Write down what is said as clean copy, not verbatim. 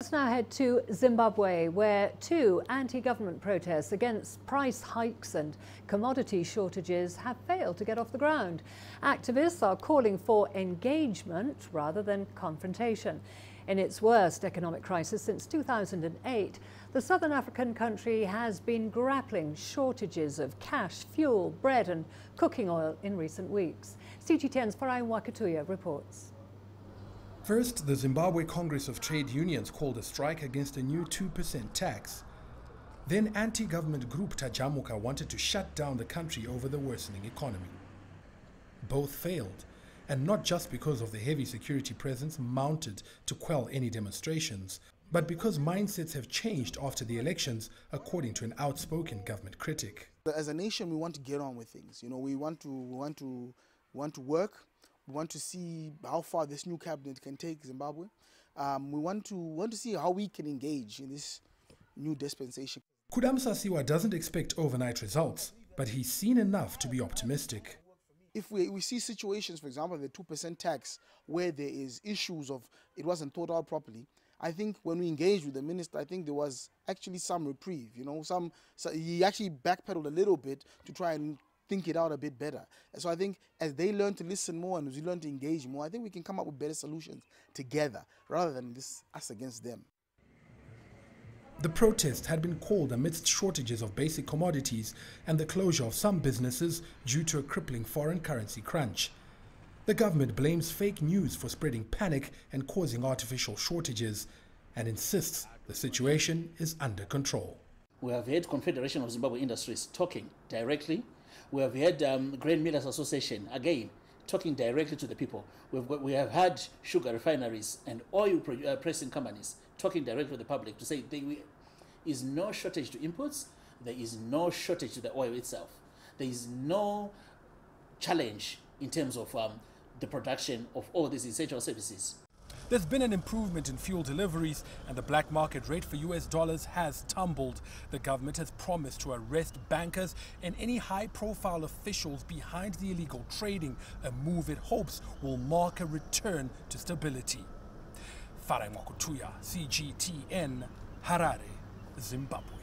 Let's now head to Zimbabwe, where two anti-government protests against price hikes and commodity shortages have failed to get off the ground. Activists are calling for engagement rather than confrontation. In its worst economic crisis since 2008, the southern African country has been grappling shortages of cash, fuel, bread and cooking oil in recent weeks. CGTN's Farai Mwakutuya reports. First, the Zimbabwe Congress of Trade Unions called a strike against a new 2% tax. Then anti-government group Tajamuka wanted to shut down the country over the worsening economy. Both failed, and not just because of the heavy security presence mounted to quell any demonstrations, but because mindsets have changed after the elections, according to an outspoken government critic. As a nation, we want to get on with things. You know, we want to work. We want to see how far this new cabinet can take Zimbabwe. We want to see how we can engage in this new dispensation. Kudamsasiwa doesn't expect overnight results, but he's seen enough to be optimistic. If we see situations, for example, the 2% tax, where there is issues of it wasn't thought out properly, I think when we engaged with the minister, I think there was actually some reprieve. You know, so he actually backpedaled a little bit to try and think it out a bit better. And so I think as they learn to listen more and as we learn to engage more, I think we can come up with better solutions together rather than us against them. The protest had been called amidst shortages of basic commodities and the closure of some businesses due to a crippling foreign currency crunch. The government blames fake news for spreading panic and causing artificial shortages and insists the situation is under control. We have had Confederation of Zimbabwe Industries talking directly. We have had Grain Millers Association, again, talking directly to the people. We have had sugar refineries and oil pressing companies talking directly to the public to say there is no shortage to inputs, there is no shortage to the oil itself. There is no challenge in terms of the production of all these essential services. There's been an improvement in fuel deliveries and the black market rate for US dollars has tumbled. The government has promised to arrest bankers and any high-profile officials behind the illegal trading, a move it hopes will mark a return to stability. Farai Mwakutuya, CGTN, Harare, Zimbabwe.